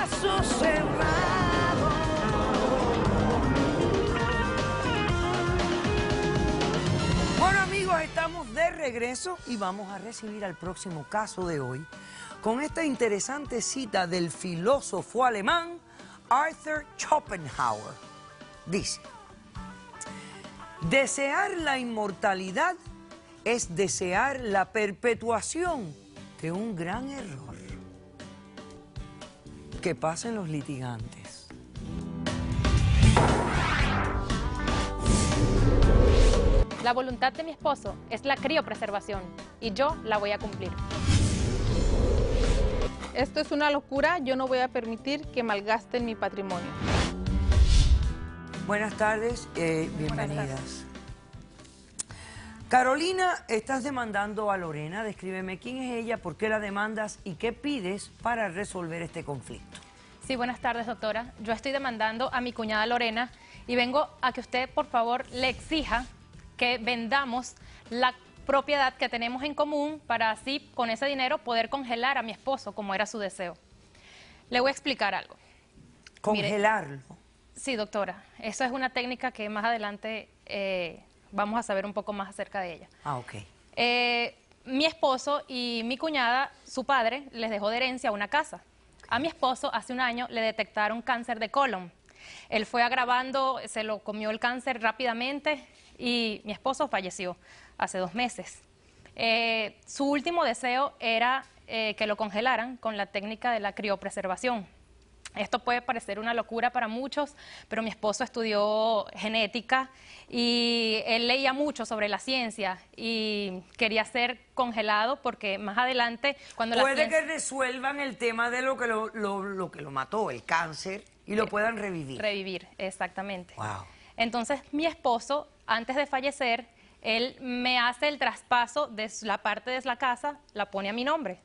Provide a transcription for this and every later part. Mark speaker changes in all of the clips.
Speaker 1: caso cerrado. Bueno, amigos, estamos de regreso y vamos a recibir al próximo caso de hoy con esta interesante cita del filósofo alemán Arthur Schopenhauer. Dice: desear la inmortalidad es desear la perpetuación de un gran error. Que pasen los litigantes.
Speaker 2: La voluntad de mi esposo es la criopreservación y yo la voy a cumplir.
Speaker 3: Esto es una locura, yo no voy a permitir que malgasten mi patrimonio.
Speaker 1: Buenas tardes, bienvenidas.
Speaker 3: Buenas tardes.
Speaker 1: Carolina, estás demandando a Lorena. Descríbeme quién es ella, por qué la demandas y qué pides para resolver este conflicto.
Speaker 2: Sí, buenas tardes, doctora. Yo estoy demandando a mi cuñada Lorena y vengo a que usted, por favor, le exija que vendamos la propiedad que tenemos en común para así, con ese dinero, poder congelar a mi esposo, como era su deseo. Le voy a explicar algo.
Speaker 1: Congelarlo.
Speaker 2: Mire, sí, doctora. Eso es una técnica que más adelante vamos a saber un poco más acerca de ella.
Speaker 1: Ah, ok.
Speaker 2: Mi esposo y mi cuñada, su padre, les dejó de herencia una casa. A mi esposo hace un año le detectaron cáncer de colon. Él fue agravando, se lo comió el cáncer rápidamente y mi esposo falleció hace 2 meses. Su último deseo era que lo congelaran con la técnica de la criopreservación. Esto puede parecer una locura para muchos, pero mi esposo estudió genética y él leía mucho sobre la ciencia y quería ser congelado porque más adelante, cuando
Speaker 1: Puede que resuelvan el tema de lo que lo mató, el cáncer, y lo puedan revivir.
Speaker 2: Revivir, exactamente.
Speaker 1: Wow.
Speaker 2: Entonces, mi esposo, antes de fallecer, él me hace el traspaso de la parte de la casa, la pone a mi nombre.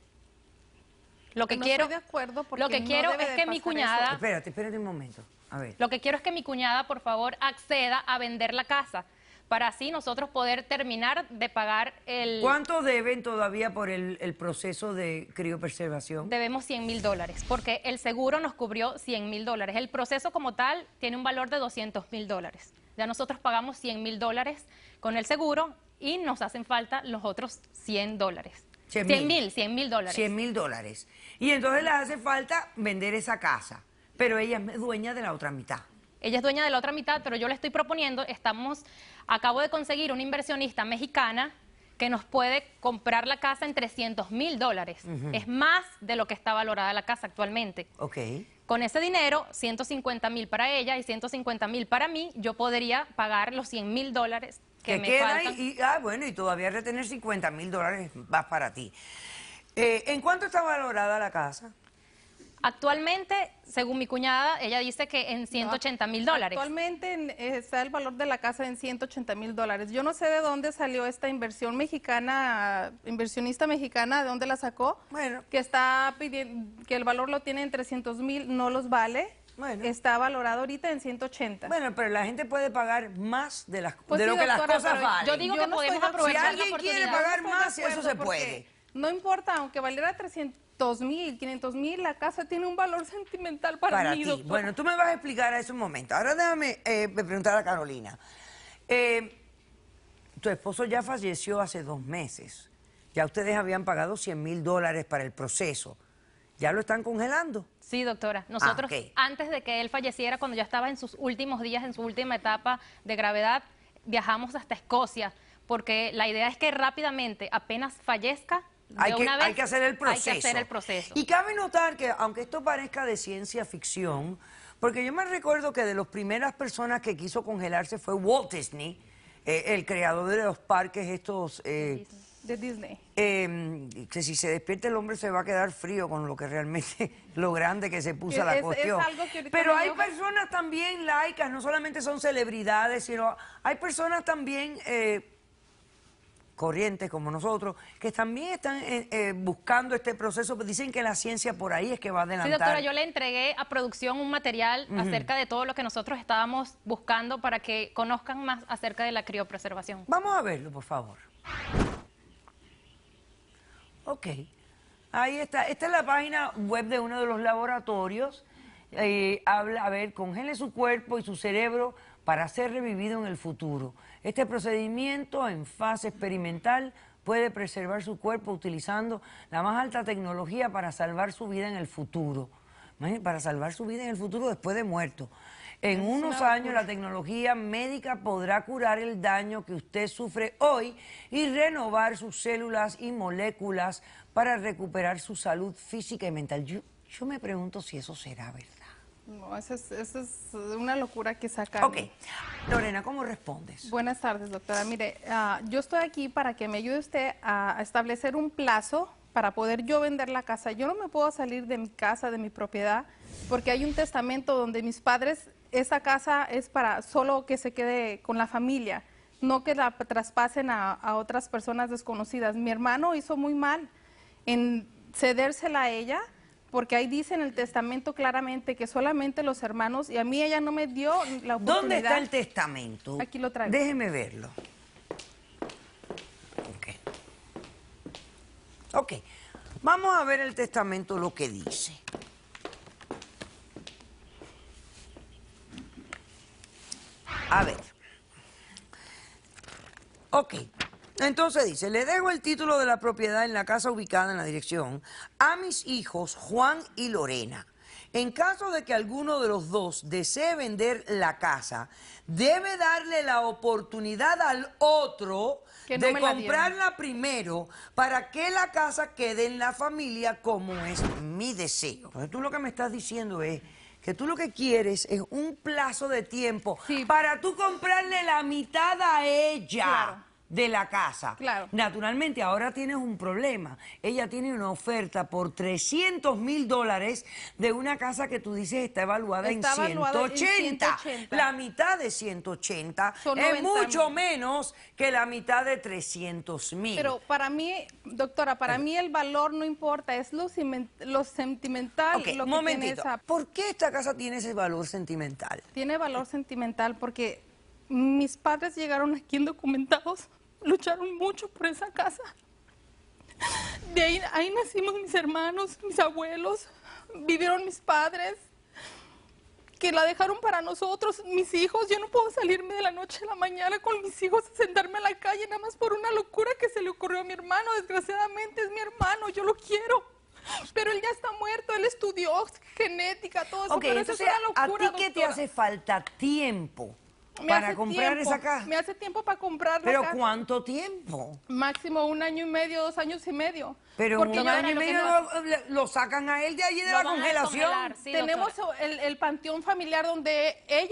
Speaker 2: Lo que
Speaker 3: No
Speaker 2: quiero,
Speaker 3: estoy de acuerdo porque
Speaker 2: lo que
Speaker 3: no
Speaker 2: quiero
Speaker 3: debe
Speaker 2: es
Speaker 3: de
Speaker 2: que mi
Speaker 3: pasar
Speaker 2: cuñada,
Speaker 1: Espérate un momento. A ver.
Speaker 2: lo que quiero es que mi cuñada, por favor, acceda a vender la casa, para así nosotros poder terminar de pagar el...
Speaker 1: ¿Cuánto deben todavía por el proceso de criopreservación?
Speaker 2: Debemos $100.000, porque el seguro nos cubrió $100.000. El proceso como tal tiene un valor de $200.000. Ya nosotros pagamos $100.000 con el seguro y nos hacen falta los otros $100. $100.000.
Speaker 1: $100.000. Y entonces les hace falta vender esa casa, pero ella es dueña de la otra mitad.
Speaker 2: Ella es dueña de la otra mitad, pero yo le estoy proponiendo, acabo de conseguir una inversionista mexicana que nos puede comprar la casa en $300.000. Es más de lo que está valorada la casa actualmente.
Speaker 1: Ok.
Speaker 2: Con ese dinero, $150.000 para ella y $150.000 para mí, yo podría pagar los $100.000 que me
Speaker 1: queda
Speaker 2: faltan.
Speaker 1: bueno, y todavía retener $50.000 más para ti. ¿En cuánto está valorada la casa?
Speaker 2: Actualmente, según mi cuñada, ella dice que en $180.000.
Speaker 3: Actualmente está el valor de la casa en $180.000. Yo no sé de dónde salió esta inversión mexicana, inversionista mexicana, de dónde la sacó.
Speaker 1: Bueno.
Speaker 3: Que está pidiendo, que el valor lo tiene en $300.000, no los vale.
Speaker 1: Bueno.
Speaker 3: Está valorado ahorita en 180.
Speaker 1: Bueno, pero la gente puede pagar más de,
Speaker 3: Pues
Speaker 1: de
Speaker 3: sí,
Speaker 1: lo que
Speaker 3: doctora,
Speaker 1: las cosas
Speaker 3: pero
Speaker 1: valen.
Speaker 2: yo digo que
Speaker 3: no
Speaker 2: podemos
Speaker 3: estoy de acuerdo.
Speaker 2: aprovechar
Speaker 1: Si
Speaker 2: la
Speaker 1: alguien quiere
Speaker 2: oportunidad.
Speaker 1: pagar
Speaker 3: No estoy de
Speaker 1: más, eso
Speaker 3: acuerdo
Speaker 1: se
Speaker 3: porque
Speaker 1: puede.
Speaker 3: No importa, aunque valiera $300.000, $500.000, la casa tiene un valor sentimental para mí,
Speaker 1: ti.
Speaker 3: doctora.
Speaker 1: Bueno, tú me vas a explicar a eso un momento. Ahora déjame preguntar a Carolina. Tu esposo ya falleció hace 2 meses. Ya ustedes habían pagado $100.000 para el proceso. ¿Ya lo están congelando?
Speaker 2: Sí, doctora. Nosotros,
Speaker 1: ok.
Speaker 2: antes de que él falleciera, cuando ya estaba en sus últimos días, en su última etapa de gravedad, viajamos hasta Escocia, porque la idea es que rápidamente, apenas fallezca,
Speaker 1: Hay
Speaker 2: vez
Speaker 1: que hacer el proceso.
Speaker 2: Hay que hacer el proceso.
Speaker 1: Y cabe notar que, aunque esto parezca de ciencia ficción, porque yo me recuerdo que de las primeras personas que quiso congelarse fue Walt Disney, el creador de los parques estos...
Speaker 3: De Disney.
Speaker 1: que si se despierta el hombre se va a quedar frío con lo que realmente, lo grande que se puso la cuestión.
Speaker 3: Es algo que ahorita
Speaker 1: Pero
Speaker 3: me
Speaker 1: hay
Speaker 3: dio-
Speaker 1: personas también laicas, no solamente son celebridades, sino hay personas también corrientes como nosotros, que también están buscando este proceso, dicen que la ciencia por ahí es que va a
Speaker 2: Sí,
Speaker 1: adelantar.
Speaker 2: doctora, yo le entregué a producción un material acerca de todo lo que nosotros estábamos buscando para que conozcan más acerca de la criopreservación.
Speaker 1: Vamos a verlo, por favor. Ok. Ahí está. Esta es la página web de uno de los laboratorios. Habla, a ver, congele su cuerpo y su cerebro para ser revivido en el futuro. Este procedimiento en fase experimental puede preservar su cuerpo utilizando la más alta tecnología para salvar su vida en el futuro. Imagínate, para salvar su vida en el futuro después de muerto. En unos años la tecnología médica podrá curar el daño que usted sufre hoy y renovar sus células y moléculas para recuperar su salud física y mental. Yo me pregunto si eso será verdad.
Speaker 3: No, eso es una locura que sacan.
Speaker 1: Ok. Lorena, ¿cómo respondes?
Speaker 3: Buenas tardes, doctora. Mire, yo estoy aquí para que me ayude usted a establecer un plazo para poder yo vender la casa. Yo no me puedo salir de mi casa, de mi propiedad, porque hay un testamento donde mis padres, esa casa es para solo que se quede con la familia, no que la traspasen a otras personas desconocidas. Mi hermano hizo muy mal en cedérsela a ella, porque ahí dice en el testamento claramente que solamente los hermanos, y a mí ella no me dio la oportunidad.
Speaker 1: ¿Dónde está el testamento?
Speaker 3: Aquí lo traigo.
Speaker 1: Déjeme verlo. Ok, vamos a ver el testamento, lo que dice. A ver. Ok, entonces dice, le dejo el título de la propiedad en la casa ubicada en la dirección a mis hijos Juan y Lorena. En caso de que alguno de los dos desee vender la casa, debe darle la oportunidad al otro de comprarla primero para que la casa quede en la familia, como es mi deseo. Entonces tú lo que me estás diciendo es que tú lo que quieres es un plazo de tiempo para tú comprarle la mitad a ella. Claro. De la casa.
Speaker 3: Claro.
Speaker 1: Naturalmente, ahora tienes un problema. Ella tiene una oferta por $300,000 de una casa que tú dices está evaluada en 180. La mitad de 180 es mucho menos que la mitad de 300,000.
Speaker 3: Pero para mí, doctora, para mí el valor no importa, es lo sentimental.
Speaker 1: Okay,
Speaker 3: lo que
Speaker 1: momentito.
Speaker 3: tiene esa...
Speaker 1: ¿Por qué esta casa tiene ese valor sentimental?
Speaker 3: Tiene valor sentimental porque mis padres llegaron aquí indocumentados, lucharon mucho por esa casa. De ahí nacimos mis hermanos, mis abuelos, vivieron mis padres, que la dejaron para nosotros, mis hijos. Yo no puedo salirme de la noche a la mañana con mis hijos a sentarme a la calle nada más por una locura que se le ocurrió a mi hermano. Desgraciadamente es mi hermano, yo lo quiero. Pero él ya está muerto, él estudió genética, todo eso. Pero
Speaker 1: entonces,
Speaker 3: eso es una locura,
Speaker 1: ¿a ti qué te hace falta? Tiempo. Para comprar esa casa.
Speaker 3: Me hace tiempo para comprar la casa.
Speaker 1: ¿Pero cuánto tiempo?
Speaker 3: Máximo 1 año y medio, 2 años y medio.
Speaker 1: Pero porque 1 año y medio lo sacan a él de allí de la congelación.
Speaker 3: Sí, tenemos el panteón familiar donde él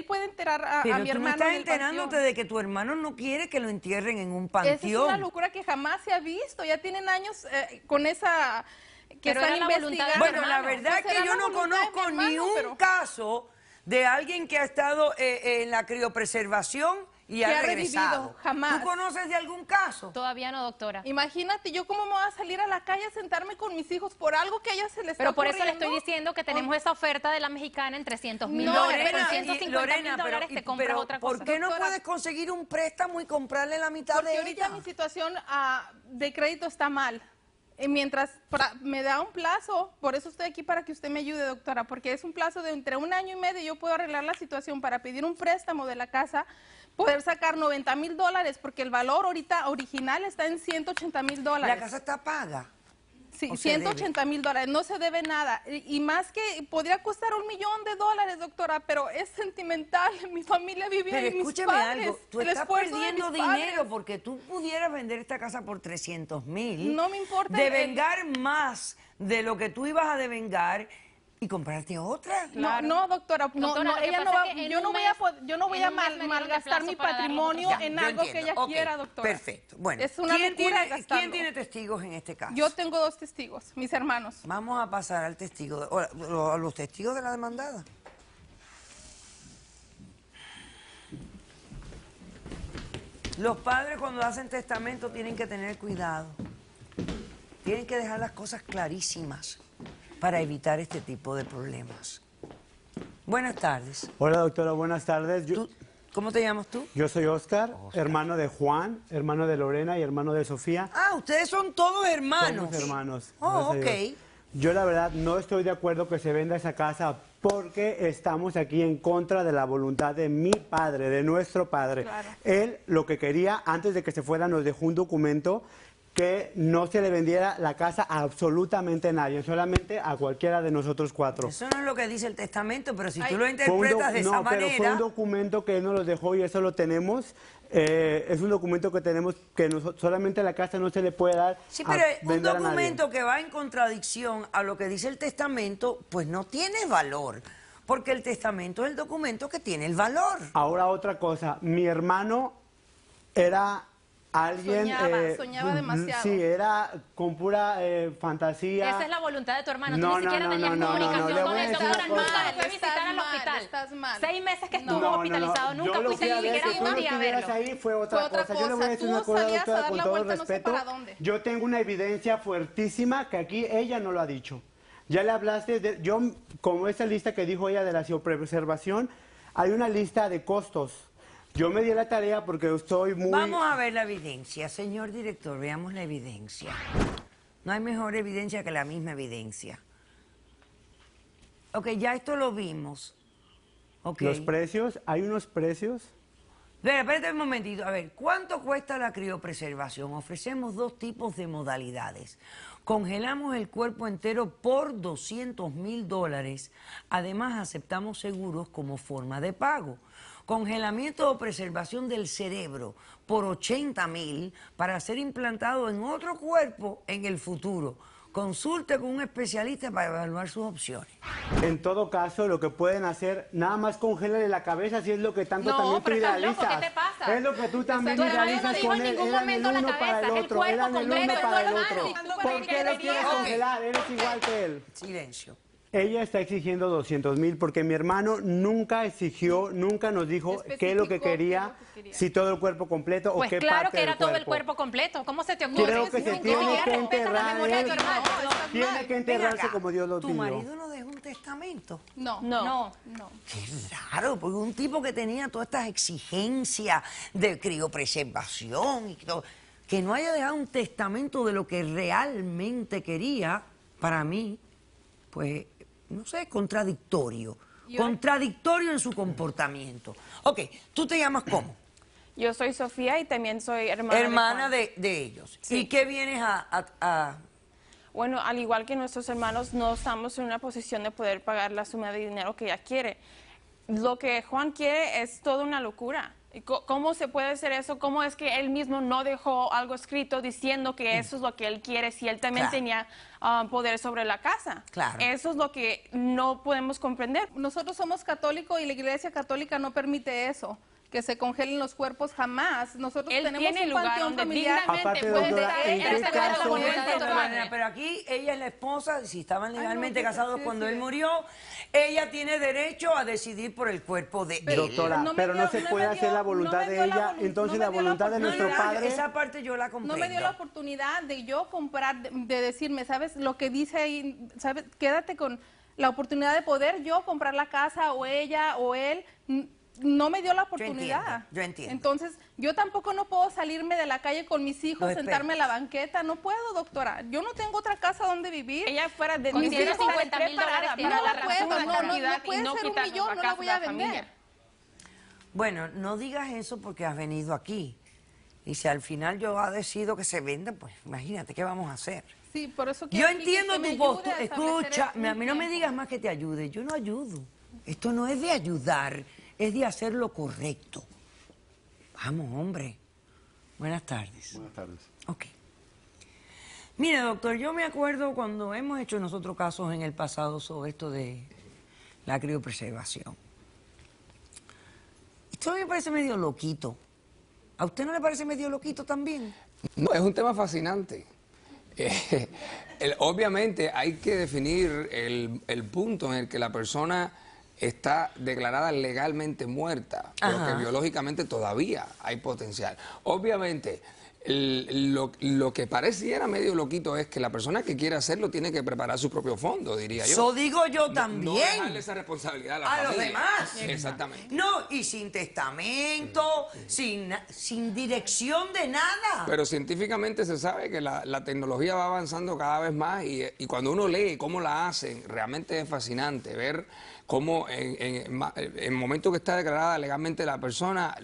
Speaker 3: puede enterrar a mi hermano.
Speaker 1: Pero tú no estás enterándote de que tu hermano no quiere que lo entierren en un panteón.
Speaker 3: Esa es una locura que jamás se ha visto. Ya tienen años con esa... que
Speaker 2: pero era la voluntad de
Speaker 1: Bueno, la verdad es que yo no conozco ni un caso de alguien que ha estado en la criopreservación y ha regresado.
Speaker 3: Revivido, jamás.
Speaker 1: ¿Tú conoces de algún caso?
Speaker 2: Todavía no, doctora.
Speaker 3: Imagínate, yo cómo me voy a salir a la calle a sentarme con mis hijos por algo que a ella se les está
Speaker 2: Pero por eso le
Speaker 3: ocurriendo.
Speaker 2: estoy diciendo que tenemos esa oferta de la mexicana en $300,000.
Speaker 3: No,
Speaker 2: Con
Speaker 3: Lorena,
Speaker 2: $150,000 te compras otra cosa.
Speaker 1: ¿Por qué no
Speaker 3: Doctora,
Speaker 1: puedes conseguir un préstamo y comprarle la mitad de ella?
Speaker 3: Porque ahorita mi situación de crédito está mal. Mientras me da un plazo, por eso estoy aquí para que usted me ayude, doctora, porque es un plazo de entre 1 año y medio. Yo puedo arreglar la situación para pedir un préstamo de la casa, poder sacar $90,000, porque el valor ahorita original está en $180,000.
Speaker 1: La casa está paga.
Speaker 3: Sí, $180,000, no se debe nada. Y más que podría costar $1 millón, doctora, pero es sentimental. Mi familia vive
Speaker 1: Pero
Speaker 3: en mis
Speaker 1: escúchame
Speaker 3: padres.
Speaker 1: algo, tú estás perdiendo dinero porque tú pudieras vender esta casa por $300,000.
Speaker 3: No me importa.
Speaker 1: Devengar más de lo que tú ibas a devengar y comprarte otra.
Speaker 3: Claro. No, doctora, ella no va, yo no voy a malgastar mi patrimonio en algo que ella quiera, doctora.
Speaker 1: Perfecto. Bueno,
Speaker 3: es una locura gastarlo.
Speaker 1: ¿Quién tiene testigos en este caso?
Speaker 3: Yo tengo 2 testigos, mis hermanos.
Speaker 1: Vamos a pasar al testigo, a los testigos de la demandada. Los padres cuando hacen testamento tienen que tener cuidado. Tienen que dejar las cosas clarísimas para evitar este tipo de problemas. Buenas tardes.
Speaker 4: Hola, doctora, buenas tardes.
Speaker 1: ¿Cómo te llamas tú?
Speaker 4: Yo soy Oscar, hermano de Juan, hermano de Lorena y hermano de Sofía.
Speaker 1: Ah, ustedes son todos hermanos.
Speaker 4: Somos hermanos.
Speaker 1: Oh,
Speaker 4: gracias a Dios.
Speaker 1: ok.
Speaker 4: Yo la verdad no estoy de acuerdo que se venda esa casa porque estamos aquí en contra de la voluntad de mi padre, de nuestro padre.
Speaker 3: Claro.
Speaker 4: Él lo que quería, antes de que se fuera, nos dejó un documento que no se le vendiera la casa a absolutamente nadie, solamente a cualquiera de nosotros cuatro.
Speaker 1: Eso no es lo que dice el testamento, pero si tú lo
Speaker 4: Fue un
Speaker 1: interpretas de esa
Speaker 4: no, pero fue
Speaker 1: manera...
Speaker 4: un documento que él nos lo dejó y eso lo tenemos. Es un documento que tenemos que solamente la casa no se le puede dar
Speaker 1: Sí,
Speaker 4: a
Speaker 1: pero un
Speaker 4: vender a nadie.
Speaker 1: documento que va en contradicción a lo que dice el testamento, pues no tiene valor, porque el testamento es el documento que tiene el valor.
Speaker 4: Ahora otra cosa, mi hermano era alguien...
Speaker 3: Soñaba demasiado.
Speaker 4: Sí, era con pura fantasía.
Speaker 2: Esa es la voluntad de tu hermano.
Speaker 4: No,
Speaker 2: Tú ni siquiera
Speaker 4: no,
Speaker 2: tenías
Speaker 4: no,
Speaker 2: comunicación
Speaker 4: le
Speaker 2: con
Speaker 4: voy a
Speaker 2: él.
Speaker 4: decir
Speaker 2: Doctora,
Speaker 4: una cosa.
Speaker 2: nunca lo fue a visitar
Speaker 3: Estás
Speaker 2: al
Speaker 3: mal,
Speaker 2: hospital.
Speaker 3: estás mal.
Speaker 2: 6 meses que estuvo
Speaker 4: No,
Speaker 2: hospitalizado.
Speaker 4: no.
Speaker 2: Nunca
Speaker 4: Yo lo
Speaker 2: fuiste
Speaker 4: fui a
Speaker 2: ni
Speaker 4: ver,
Speaker 2: siquiera
Speaker 4: si
Speaker 2: a
Speaker 4: tú no
Speaker 2: un día a
Speaker 4: estuvieras
Speaker 2: verlo.
Speaker 4: ahí fue otra
Speaker 3: Fue otra
Speaker 4: cosa. Yo le voy a
Speaker 3: cosa.
Speaker 4: decir
Speaker 3: Tú
Speaker 4: una cosa,
Speaker 3: salías a
Speaker 4: doctora,
Speaker 3: dar
Speaker 4: con
Speaker 3: la
Speaker 4: todo
Speaker 3: vuelta, no sé
Speaker 4: respeto.
Speaker 3: para dónde.
Speaker 4: Yo tengo una evidencia fuertísima que aquí ella no lo ha dicho. Ya le hablaste de... Yo, como esa lista que dijo ella de la preservación, hay una lista de costos. Yo me di la tarea porque estoy muy...
Speaker 1: Vamos a ver la evidencia, señor director, veamos la evidencia. No hay mejor evidencia que la misma evidencia. Ok, ya esto lo vimos. Ok.
Speaker 4: Los precios, hay unos precios...
Speaker 1: Espérate un momentito. A ver, ¿cuánto cuesta la criopreservación? Ofrecemos 2 tipos de modalidades. Congelamos el cuerpo entero por $200,000. Además, aceptamos seguros como forma de pago. Congelamiento o preservación del cerebro por $80,000 para ser implantado en otro cuerpo en el futuro. Consulte con un especialista para evaluar sus opciones.
Speaker 4: En todo caso, lo que pueden hacer, nada más congélale la cabeza si es lo que tanto
Speaker 2: No,
Speaker 4: también tú
Speaker 2: pero estás loco,
Speaker 4: idealizas.
Speaker 2: ¿qué te pasa?
Speaker 4: Es lo que tú también
Speaker 2: Tu hermano no
Speaker 4: idealizas
Speaker 2: dijo
Speaker 4: con
Speaker 2: en
Speaker 4: él.
Speaker 2: ningún
Speaker 4: Eran el
Speaker 2: momento la
Speaker 4: uno para el
Speaker 2: cabeza, el
Speaker 4: otro,
Speaker 2: cuerpo
Speaker 4: eran el
Speaker 2: completo,
Speaker 4: uno para el
Speaker 2: tu
Speaker 4: otro.
Speaker 2: hermano.
Speaker 4: ¿Por qué lo quieres
Speaker 1: Ok.
Speaker 4: congelar? Eres igual que él.
Speaker 1: Silencio.
Speaker 4: Ella está exigiendo 200,000 porque mi hermano nunca exigió, nunca nos dijo qué es lo que quería, si todo el cuerpo completo o
Speaker 2: Pues
Speaker 4: qué
Speaker 2: claro
Speaker 4: parte
Speaker 2: que era
Speaker 4: del
Speaker 2: todo el
Speaker 4: cuerpo.
Speaker 2: cuerpo completo. ¿Cómo se te ocurre?
Speaker 4: Creo que se
Speaker 2: Ni
Speaker 4: tiene
Speaker 2: siquiera
Speaker 4: que
Speaker 2: respetas la
Speaker 4: enterrar
Speaker 2: memoria de tu
Speaker 4: él.
Speaker 2: hermano.
Speaker 4: Tiene que
Speaker 1: Ven
Speaker 4: enterrarse
Speaker 1: acá,
Speaker 4: como Dios lo
Speaker 1: ¿Tu
Speaker 4: pidió.
Speaker 1: marido no dejó un testamento?
Speaker 3: No,
Speaker 2: No.
Speaker 3: no, no.
Speaker 1: Qué raro, porque un tipo que tenía todas estas exigencias de criopreservación y todo, que no haya dejado un testamento de lo que realmente quería, para mí, pues, no sé, contradictorio. Contradictorio en su comportamiento. Ok, ¿tú te llamas cómo?
Speaker 5: Yo soy Sofía y también soy hermana
Speaker 1: Hermana
Speaker 5: de Juan.
Speaker 1: de ellos.
Speaker 5: Sí.
Speaker 1: ¿Y qué vienes a...?
Speaker 5: Bueno, al igual que nuestros hermanos, no estamos en una posición de poder pagar la suma de dinero que ella quiere. Lo que Juan quiere es toda una locura. ¿Cómo se puede hacer eso? ¿Cómo es que él mismo no dejó algo escrito diciendo que eso es lo que él quiere si él también
Speaker 1: Claro.
Speaker 5: tenía poder sobre la casa?
Speaker 1: Claro.
Speaker 5: Eso es lo que no podemos comprender.
Speaker 3: Nosotros somos católicos y la Iglesia Católica no permite eso, que se congelen los cuerpos jamás. Nosotros
Speaker 5: Él
Speaker 3: tenemos
Speaker 5: tiene
Speaker 3: un
Speaker 5: lugar
Speaker 3: panteón
Speaker 5: donde
Speaker 3: familiar.
Speaker 4: Aparte,
Speaker 5: dignamente puede
Speaker 4: doctora,
Speaker 5: estar.
Speaker 4: ¿en
Speaker 5: Él
Speaker 4: qué
Speaker 5: está con la
Speaker 4: caso-
Speaker 5: voluntad de tu padre.
Speaker 1: Pero aquí ella es la esposa, si estaban legalmente
Speaker 3: Ay, no,
Speaker 1: casados
Speaker 3: sí,
Speaker 1: cuando
Speaker 3: sí.
Speaker 1: él murió, ella tiene derecho a decidir por el cuerpo de él.
Speaker 4: Doctora,
Speaker 3: no me
Speaker 4: pero no
Speaker 3: dio-
Speaker 4: se
Speaker 3: no
Speaker 4: puede
Speaker 3: me
Speaker 4: hacer
Speaker 3: dio-
Speaker 4: la voluntad
Speaker 3: no me
Speaker 4: de
Speaker 3: dio la
Speaker 4: ella,
Speaker 3: volu-
Speaker 4: entonces
Speaker 3: no
Speaker 4: la
Speaker 3: me dio la
Speaker 4: voluntad de nuestro
Speaker 3: oportunidad.
Speaker 4: padre...
Speaker 1: Esa parte yo la comprendo.
Speaker 3: No me dio la oportunidad de yo comprar, de decirme, ¿sabes? Lo que dice ahí, ¿sabes? Quédate con la oportunidad de poder yo comprar la casa o ella o él. No me dio la oportunidad.
Speaker 1: Yo entiendo.
Speaker 3: Entonces, yo tampoco no puedo salirme de la calle con mis hijos,
Speaker 1: Los
Speaker 3: sentarme en la banqueta. No puedo, doctora. Yo no tengo otra casa donde vivir.
Speaker 5: Ella fuera de
Speaker 3: Con
Speaker 5: tiene que estar
Speaker 2: 150,000
Speaker 5: preparada
Speaker 2: dólares
Speaker 5: para
Speaker 3: no
Speaker 5: la
Speaker 3: la puedo,
Speaker 5: razón,
Speaker 3: no,
Speaker 5: cantidad
Speaker 3: puede
Speaker 5: y no
Speaker 3: ser un
Speaker 5: quitarnos
Speaker 3: millón,
Speaker 5: la
Speaker 3: no la
Speaker 5: casa
Speaker 3: voy
Speaker 5: de
Speaker 3: a
Speaker 5: la
Speaker 3: vender.
Speaker 5: familia.
Speaker 1: Bueno, no digas eso porque has venido aquí. Y si al final yo decido que se venda, pues imagínate, ¿qué vamos a hacer?
Speaker 3: Sí, por eso
Speaker 1: Yo
Speaker 3: quiero aquí
Speaker 1: entiendo
Speaker 3: que me
Speaker 1: tu
Speaker 3: ayude
Speaker 1: postura.
Speaker 3: a establecer
Speaker 1: Escucha,
Speaker 3: un
Speaker 1: a mí no me
Speaker 3: tiempo.
Speaker 1: digas más que te ayude. Yo no ayudo. Esto no es de ayudar, es de hacer lo correcto. Vamos, hombre. Buenas tardes.
Speaker 4: Buenas tardes.
Speaker 1: Ok. Mire, doctor, yo me acuerdo cuando hemos hecho nosotros casos en el pasado sobre esto de la criopreservación. Esto me parece medio loquito. ¿A usted no le parece medio loquito también?
Speaker 6: No, es un tema fascinante. Obviamente hay que definir el punto en el que la persona está declarada legalmente muerta, pero
Speaker 1: Ajá.
Speaker 6: que biológicamente todavía hay potencial. Obviamente, lo que pareciera medio loquito es que la persona que quiere hacerlo tiene que preparar su propio fondo, diría yo.
Speaker 1: Eso digo yo
Speaker 6: No
Speaker 1: también.
Speaker 6: dejarle esa responsabilidad a la
Speaker 1: A los
Speaker 6: familia.
Speaker 1: demás.
Speaker 6: Exactamente.
Speaker 1: No, y sin testamento, sin dirección de nada.
Speaker 6: Pero científicamente se sabe que la tecnología va avanzando cada vez más y cuando uno lee cómo la hacen, realmente es fascinante ver cómo en el momento que está declarada legalmente la persona,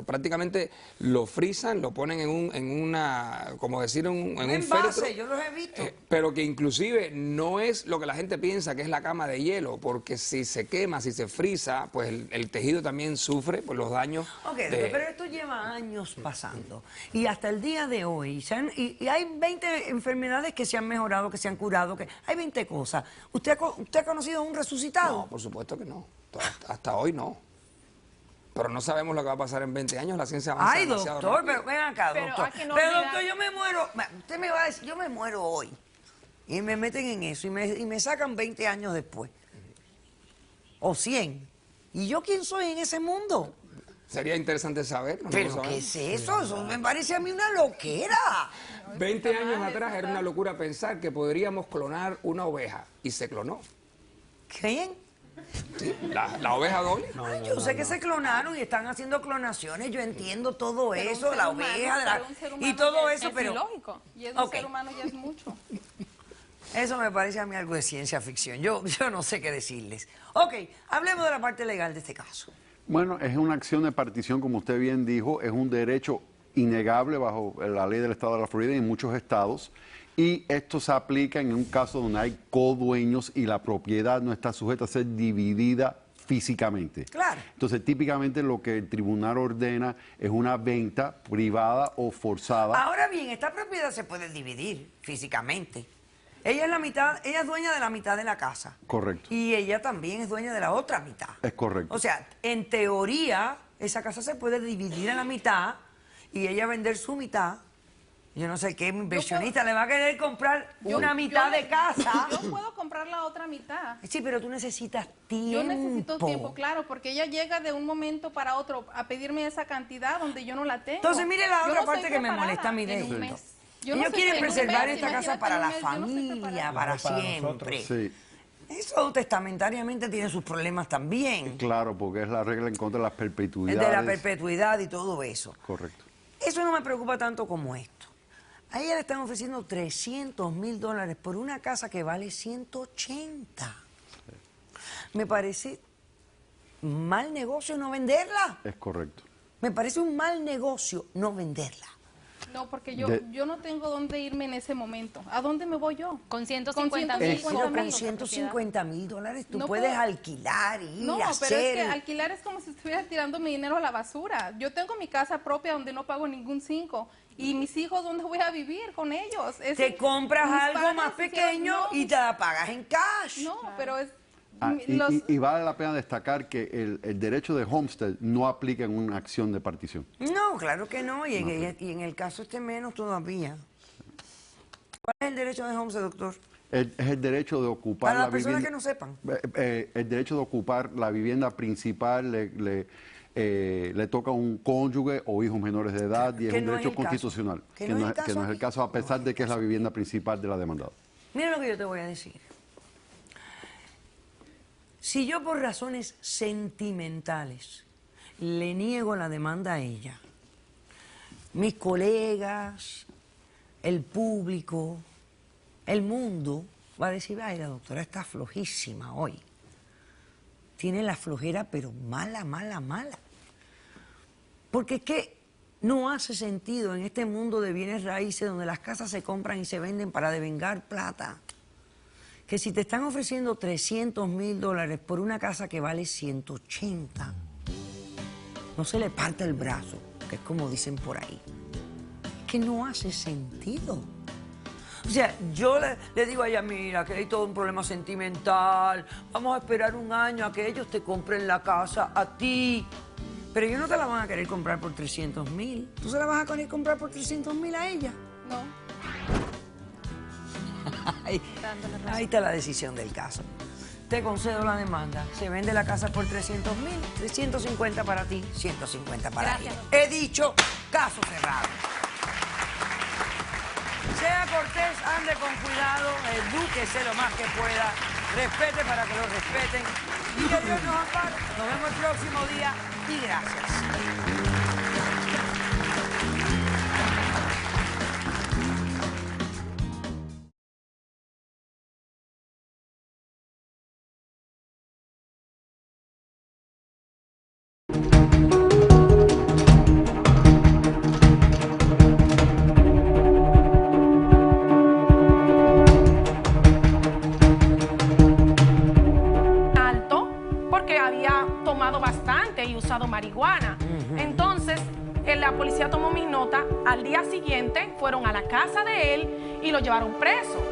Speaker 6: prácticamente lo frisan, lo ponen en una, como decir, en un féretro.
Speaker 1: Envase, yo los he visto.
Speaker 6: Pero que inclusive no es lo que la gente piensa que es la cama de hielo, porque si se quema, si se frisa, pues el tejido también sufre por los daños.
Speaker 1: Ok, pero esto lleva años pasando. Y hasta el día de hoy, y hay 20 enfermedades que se han mejorado, que se han curado, que hay 20 cosas. ¿Usted ha conocido un resucitado?
Speaker 6: No, por supuesto que no. Hasta hoy no. Pero no sabemos lo que va a pasar en 20 años, la ciencia avanza
Speaker 1: Ay,
Speaker 6: demasiado
Speaker 1: doctor,
Speaker 6: rápido.
Speaker 1: pero ven acá,
Speaker 5: Pero
Speaker 1: doctor.
Speaker 5: hay que no
Speaker 1: Pero
Speaker 5: olvidar-
Speaker 1: doctor, yo me muero. Usted me va a decir, yo me muero hoy. Y me meten en eso y me sacan 20 años después. O 100. ¿Y yo quién soy en ese mundo?
Speaker 6: Sería interesante saber. No lo
Speaker 1: ¿Pero
Speaker 6: sabemos.
Speaker 1: qué es eso? Eso me parece a mí una loquera.
Speaker 6: 20 años atrás era una locura pensar que podríamos clonar una oveja. Y se clonó.
Speaker 1: ¿Quién?
Speaker 6: Sí, la oveja Dolly.
Speaker 1: Ay, yo sé que se clonaron y están haciendo clonaciones. Yo entiendo todo
Speaker 3: Pero un
Speaker 1: eso,
Speaker 3: ser
Speaker 1: la
Speaker 3: humano,
Speaker 1: oveja,
Speaker 3: pero un ser
Speaker 1: y
Speaker 3: humano
Speaker 1: todo
Speaker 3: ya
Speaker 1: eso,
Speaker 5: Es
Speaker 1: pero
Speaker 5: ilógico.
Speaker 3: Y es un
Speaker 1: Ok.
Speaker 3: ser humano ya es mucho.
Speaker 1: eso me parece a mí algo de ciencia ficción. Yo no sé qué decirles. Ok, hablemos de la parte legal de este caso.
Speaker 7: Bueno, es una acción de partición, como usted bien dijo, es un derecho innegable bajo la ley del estado de la Florida y en muchos estados. Y esto se aplica en un caso donde hay codueños y la propiedad no está sujeta a ser dividida físicamente.
Speaker 1: Claro.
Speaker 7: Entonces, típicamente lo que el tribunal ordena es una venta privada o forzada.
Speaker 1: Ahora bien, esta propiedad se puede dividir físicamente. Ella es la mitad, ella es dueña de la mitad de la casa.
Speaker 7: Correcto.
Speaker 1: Y ella también es dueña de la otra mitad.
Speaker 7: Es correcto.
Speaker 1: O sea, en teoría, esa casa se puede dividir en la mitad y ella vender su mitad. Yo no sé qué inversionista le va a querer comprar una mitad de casa.
Speaker 3: Yo puedo comprar la otra mitad.
Speaker 1: Sí, pero tú necesitas tiempo.
Speaker 3: Yo necesito tiempo, claro, porque ella llega de un momento para otro a pedirme esa cantidad donde yo no la tengo.
Speaker 1: Entonces, mire la
Speaker 3: Yo
Speaker 1: otra
Speaker 3: no estoy
Speaker 1: parte que me
Speaker 3: preparada
Speaker 1: molesta a mí de
Speaker 3: en un
Speaker 1: esto.
Speaker 3: mes. Yo no
Speaker 1: Ellos
Speaker 3: estoy
Speaker 1: quieren
Speaker 3: en un
Speaker 1: preservar
Speaker 3: mes,
Speaker 1: esta casa
Speaker 3: imagínate
Speaker 1: para
Speaker 3: en
Speaker 1: la
Speaker 3: un mes, yo no estoy
Speaker 1: familia,
Speaker 3: preparada.
Speaker 1: para
Speaker 4: Para
Speaker 1: siempre.
Speaker 4: nosotros.
Speaker 7: Sí,
Speaker 1: Eso testamentariamente tiene sus problemas también.
Speaker 7: claro, porque es la regla en contra de las perpetuidades.
Speaker 1: De la perpetuidad y todo eso.
Speaker 7: Correcto.
Speaker 1: Eso no me preocupa tanto como esto. A ella le están ofreciendo $300,000 por una casa que vale 180. Me parece un mal negocio no venderla.
Speaker 7: Es correcto.
Speaker 1: Me parece un mal negocio no venderla.
Speaker 3: No, porque yo
Speaker 7: De-
Speaker 3: no tengo dónde irme en ese momento. ¿A dónde me voy yo?
Speaker 2: Con 150.000
Speaker 1: Eso, con
Speaker 3: mil.
Speaker 1: $150,000 tú
Speaker 3: No
Speaker 1: puedes
Speaker 3: puedo-
Speaker 1: alquilar y
Speaker 3: No, pero
Speaker 1: hacer...
Speaker 3: es que alquilar es como si estuviera tirando mi dinero a la basura. Yo tengo mi casa propia donde no pago ningún 5. ¿Y mis hijos dónde voy a vivir con ellos?
Speaker 1: Te compras
Speaker 3: mis
Speaker 1: algo
Speaker 3: padres
Speaker 1: más
Speaker 3: hicieron-
Speaker 1: pequeño
Speaker 3: no,
Speaker 1: y te la pagas en cash.
Speaker 3: No, pero es...
Speaker 7: Y vale la pena destacar que el derecho de homestead no aplica en una acción de partición.
Speaker 1: No, claro que no, y en el caso este menos todavía. ¿Cuál es el derecho de homestead, doctor?
Speaker 7: Es el derecho de ocupar
Speaker 1: Para
Speaker 7: la
Speaker 1: las personas
Speaker 7: vivienda.
Speaker 1: que no sepan.
Speaker 7: El derecho de ocupar la vivienda principal le toca a un cónyuge o hijos menores de edad y es
Speaker 1: Que
Speaker 7: un
Speaker 1: no es
Speaker 7: derecho
Speaker 1: el caso.
Speaker 7: constitucional.
Speaker 1: Que no es el
Speaker 7: que
Speaker 1: caso
Speaker 7: no es el
Speaker 1: aquí.
Speaker 7: caso, a pesar de que es la vivienda principal de la demandada.
Speaker 1: Mira lo que yo te voy a decir. Si yo por razones sentimentales le niego la demanda a ella, mis colegas, el público, el mundo va a decir, ay, la doctora está flojísima hoy. Tiene la flojera, pero mala, mala, mala. Porque es que no hace sentido en este mundo de bienes raíces donde las casas se compran y se venden para devengar plata, que si te están ofreciendo $300,000 por una casa que vale 180, no se le parte el brazo, que es como dicen por ahí. Es que no hace sentido. O sea, yo le digo a ella, mira, que hay todo un problema sentimental, vamos a esperar un año a que ellos te compren la casa a ti. Pero ellos no te la van a querer comprar por $300,000. ¿Tú se la vas a querer comprar por $300,000 a ella?
Speaker 3: No.
Speaker 1: Ahí está la decisión del caso. Te concedo la demanda. Se vende la casa por $300,000, 350 para ti, 150 para
Speaker 2: Gracias,
Speaker 1: ella. He dicho, caso cerrado. cortés, ande con cuidado, edúquese lo más que pueda, respete para que lo respeten y que Dios nos ampare. Nos vemos el próximo día y gracias.
Speaker 8: Alto porque había tomado bastante y usado marihuana. Entonces, la policía tomó mis notas. Al día siguiente fueron a la casa de él y lo llevaron preso.